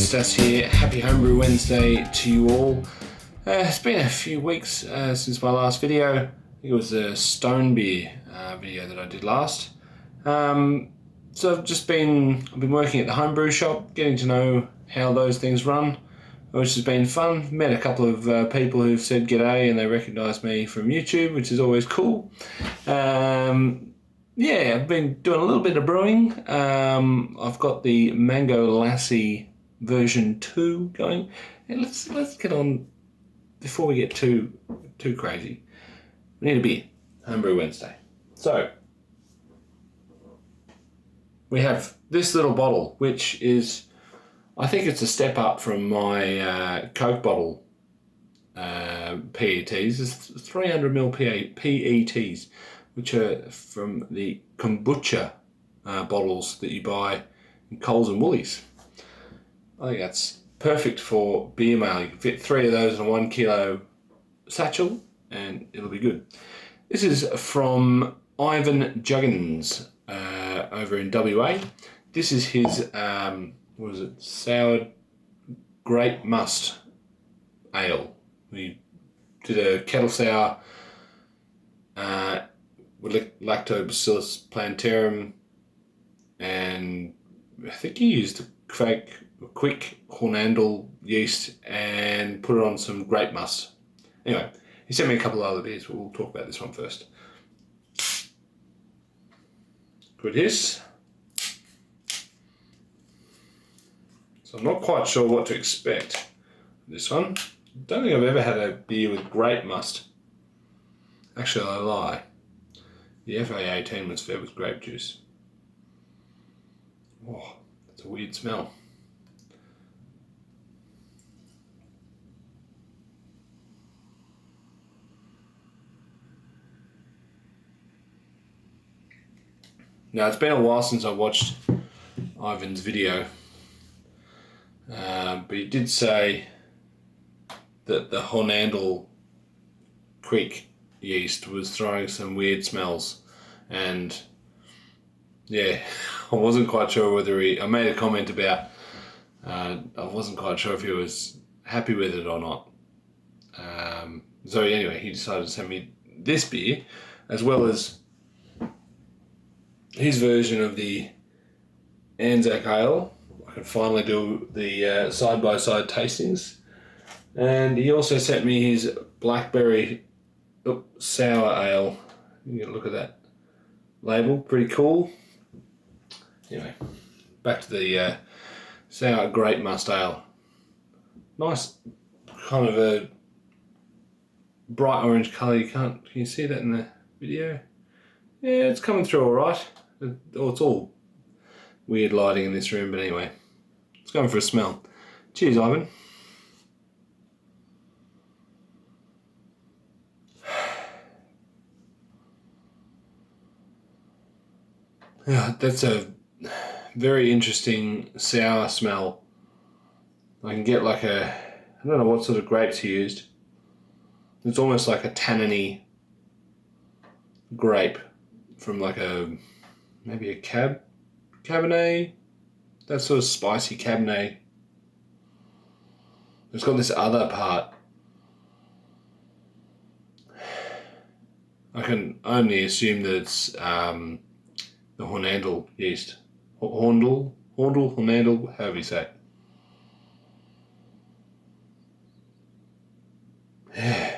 Stass here. Happy Homebrew Wednesday to you all. It's been a few weeks since my last video. I think it was a stone beer video that I did last. So I've been working at the homebrew shop, getting to know how those things run, which has been fun. Met a couple of people who've said g'day and they recognise me from YouTube, which is always cool. Yeah, I've been doing a little bit of brewing. I've got the Mango Lassie version 2 going. And let's get on before we get too crazy. We need a beer. Homebrew Wednesday. So we have this little bottle, which is, I think it's a step up from my Coke bottle PETs. It's 300ml PETs, which are from the kombucha bottles that you buy in Coles and Woolies. I think that's perfect for Beermail. You can fit 3 of those in a 1 kilo satchel and it'll be good. This is from Ivan Juggins over in WA. This is his, what is it, sour grape must ale. We did a kettle sour with Lactobacillus plantarum, and I think he used quick Hornandel yeast and put it on some grape must. Anyway, he sent me a couple of other beers, but we'll talk about this one first. Good hiss. So I'm not quite sure what to expect with this one. Don't think I've ever had a beer with grape must. Actually, I lie. The FA18 was fed with grape juice. Oh, that's a weird smell. Now, it's been a while since I watched Ivan's video, but he did say that the Hornandel quick yeast was throwing some weird smells, and yeah, I wasn't quite sure whether I made a comment about I wasn't quite sure if he was happy with it or not. So anyway, he decided to send me this beer as well as his version of the Anzac Ale. I could finally do the side-by-side tastings. And he also sent me his blackberry sour ale. You can look at that label, pretty cool. Anyway, back to the sour grape must ale. Nice, kind of a bright orange colour. Can you see that in the video? Yeah, it's coming through all right. It's all weird lighting in this room, but anyway, it's going for a smell. Cheers, Ivan. Yeah, that's a very interesting sour smell. I can get like I don't know what sort of grapes he used. It's almost like a tanniny grape from like maybe a Cabernet, that sort of spicy Cabernet. It's got this other part. I can only assume that it's the Hornandel yeast. Hornandel, however you say it.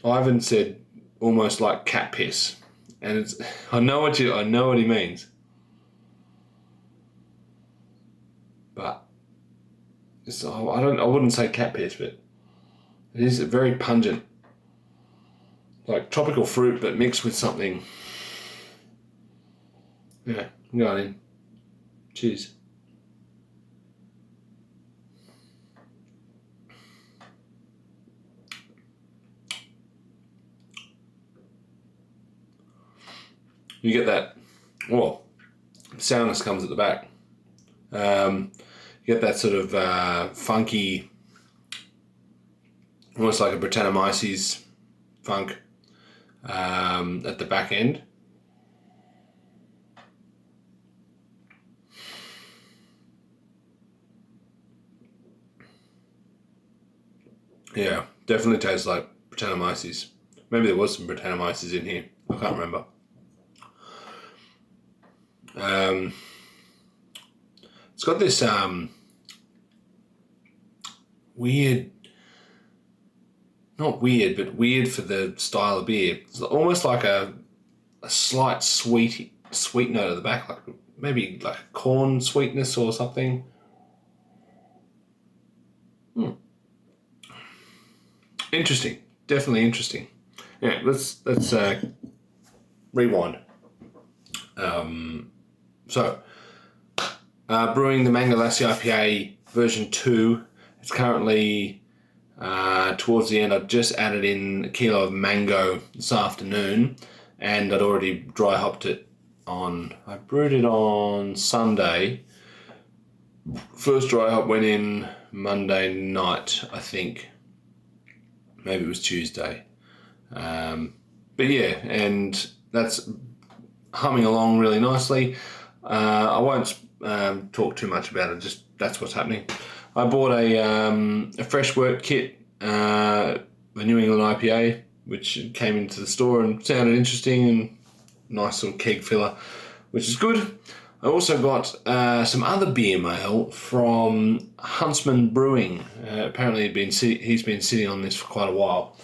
Ivan said almost like cat piss, and it's I know what he means, but it's I wouldn't say cat piss, but it is very pungent, like tropical fruit but mixed with something. Yeah, I'm going in. Cheers. You get that, sourness comes at the back. You get that sort of funky, almost like a Brettanomyces funk at the back end. Yeah, definitely tastes like Brettanomyces. Maybe there was some Brettanomyces in here. I can't remember. It's got this weird, not weird, but weird for the style of beer. It's almost like a slight sweet note at the back, like maybe like corn sweetness or something. Interesting, definitely interesting. Yeah, let's rewind. So, brewing the Mango Lassi IPA version 2. It's currently towards the end. I've just added in a kilo of mango this afternoon, and I'd already dry hopped it on. I brewed it on Sunday. First dry hop went in Monday night, I think. Maybe it was Tuesday. But yeah, and that's humming along really nicely. I won't talk too much about it, just that's what's happening. I bought a fresh work kit, a New England IPA, which came into the store and sounded interesting and nice little keg filler, which is good. I also got some other beer mail from Huntsman Brewing. Apparently he's been sitting on this for quite a while.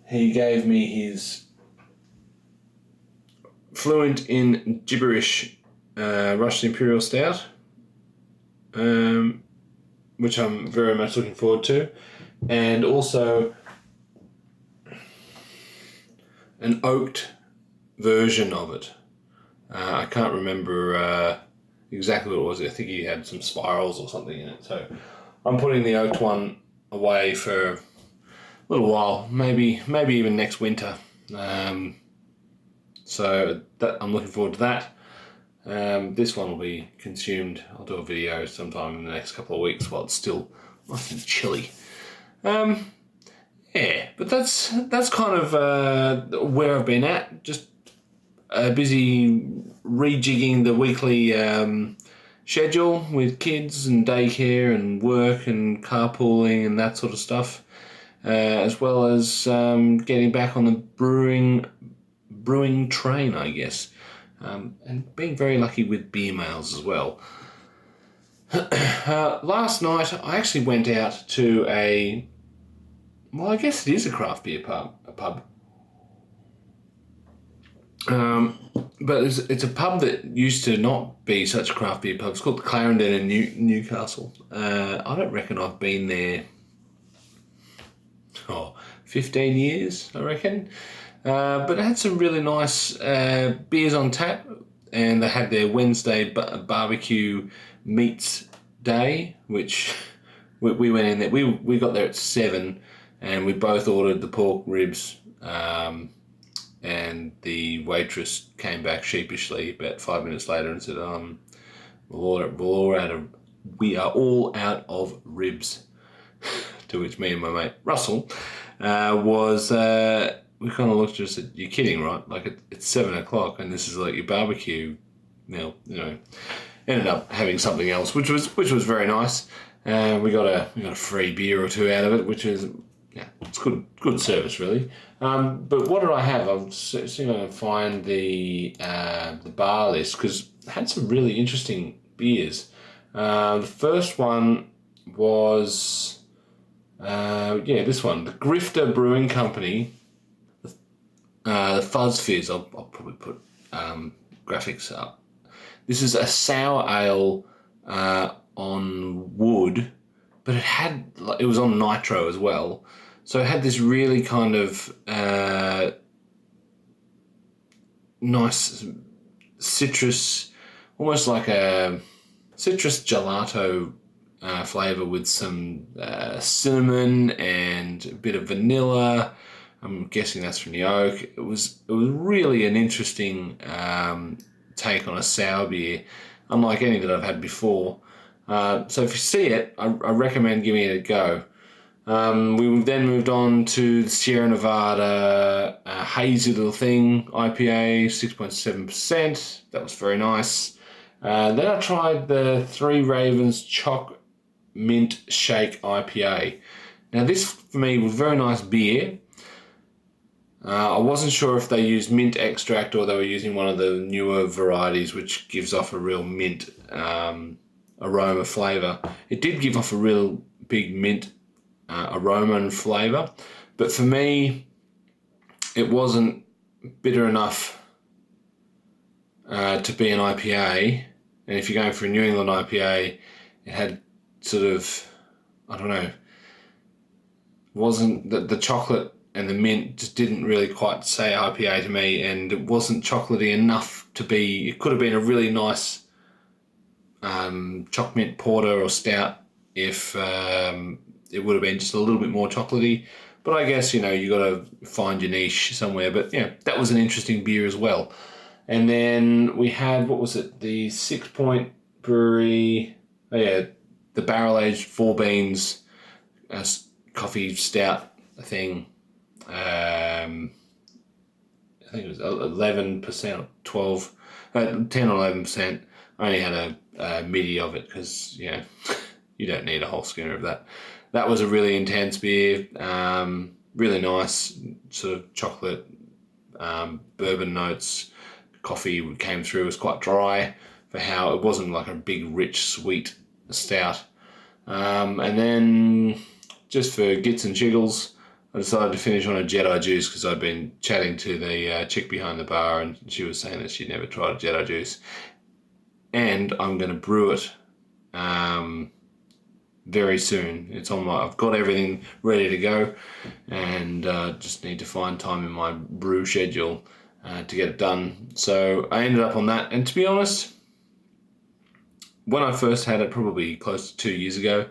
He gave me his fluent in gibberish Russian Imperial Stout, which I'm very much looking forward to, and also an oaked version of it. I can't remember exactly what it was. I think he had some spirals or something in it. So I'm putting the oaked one away for a little while, maybe even next winter. So that I'm looking forward to that. This one will be consumed. I'll do a video sometime in the next couple of weeks while it's still nice and chilly. Yeah, but that's kind of where I've been at. Just busy rejigging the weekly schedule with kids and daycare and work and carpooling and that sort of stuff, as well as getting back on the brewing train, I guess, and being very lucky with Beermails as well. Last night I actually went out to I guess it is a craft beer pub. But it's a pub that used to not be such a craft beer pub. It's called the Clarendon in Newcastle. I don't reckon I've been there 15 years, I reckon. But it had some really nice beers on tap, and they had their Wednesday barbecue meats day, which we went in there. We got there at 7, and we both ordered the pork ribs. And the waitress came back sheepishly about 5 minutes later and said, we are all out of ribs. To which me and my mate Russell we kind of looked at her and said, "You're kidding, right? Like it's 7 o'clock and this is like your barbecue." Now, ended up having something else, which was very nice. We got a free beer or two out of it, which is it's good service really. But what did I have? I'm seeing if I can find the bar list, because it had some really interesting beers. The first one was this one, the Grifter Brewing Company, the Fuzz Fizz. I'll probably put graphics up. This is a sour ale on wood, but it was on nitro as well. So it had this really kind of nice citrus, almost like a citrus gelato flavour with some cinnamon and a bit of vanilla. I'm guessing that's from the oak. It was really an interesting take on a sour beer, unlike any that I've had before. So if you see it, I recommend giving it a go. We then moved on to the Sierra Nevada Hazy Little Thing IPA, 6.7%. That was very nice. Then I tried the Three Ravens Choc Mint Shake IPA. Now this for me was very nice beer. I wasn't sure if they used mint extract or they were using one of the newer varieties which gives off a real mint aroma flavour. It did give off a real big mint aroma and flavour, but for me it wasn't bitter enough to be an IPA. And if you're going for a New England IPA, it had sort of, I don't know, wasn't the chocolate and the mint just didn't really quite say IPA to me, and it wasn't chocolatey enough to be. It could have been a really nice choc mint porter or stout if it would have been just a little bit more chocolatey. But I guess, you got to find your niche somewhere. But yeah, that was an interesting beer as well. And then we had, what was it? The 6 Point Brewery. Oh yeah, the barrel aged 4 beans coffee stout thing. I think it was 11% or 12, 10 or 11%. I only had a midi of it because, you don't need a whole schooner of that. That was a really intense beer, really nice, sort of chocolate, bourbon notes. Coffee came through, it was quite dry for how it wasn't like a big, rich, sweet stout. And then just for gits and jiggles, I decided to finish on a Jedi Juice because I'd been chatting to the chick behind the bar and she was saying that she'd never tried a Jedi Juice. And I'm going to brew it very soon. I've got everything ready to go and just need to find time in my brew schedule to get it done. So I ended up on that. And to be honest, when I first had it, probably close to 2 years ago,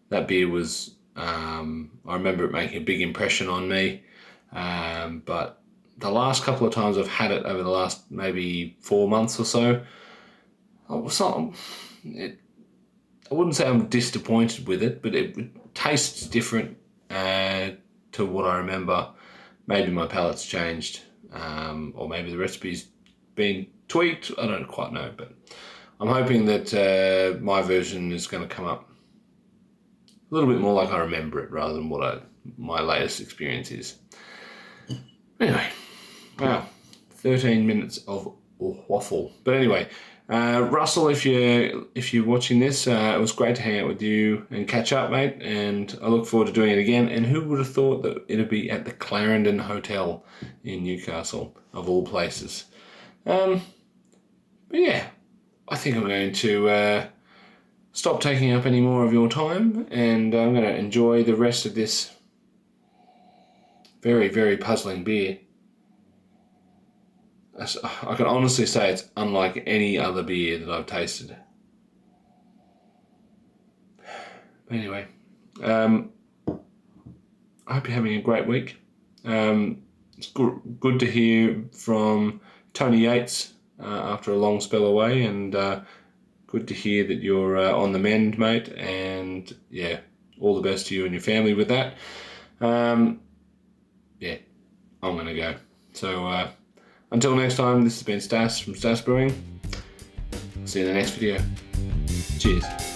that beer was... I remember it making a big impression on me, but the last couple of times I've had it over the last maybe 4 months or so, I wouldn't say I'm disappointed with it, but it tastes different to what I remember. Maybe my palate's changed, or maybe the recipe's been tweaked. I don't quite know, but I'm hoping that my version is going to come up a little bit more like I remember it rather than what my latest experience is. Anyway, wow, 13 minutes of waffle. But anyway, Russell, if you're watching this, it was great to hang out with you and catch up, mate. And I look forward to doing it again. And who would have thought that it'd be at the Clarendon Hotel in Newcastle, of all places? But yeah, I think I'm going to stop taking up any more of your time, and I'm going to enjoy the rest of this very, very puzzling beer. I can honestly say it's unlike any other beer that I've tasted. Anyway, I hope you're having a great week. It's good to hear from Tony Yates after a long spell away, and good to hear that you're on the mend, mate, and yeah, all the best to you and your family with that. Yeah, I'm going to go. So until next time, this has been Stass from Stass Brewing. See you in the next video. Cheers.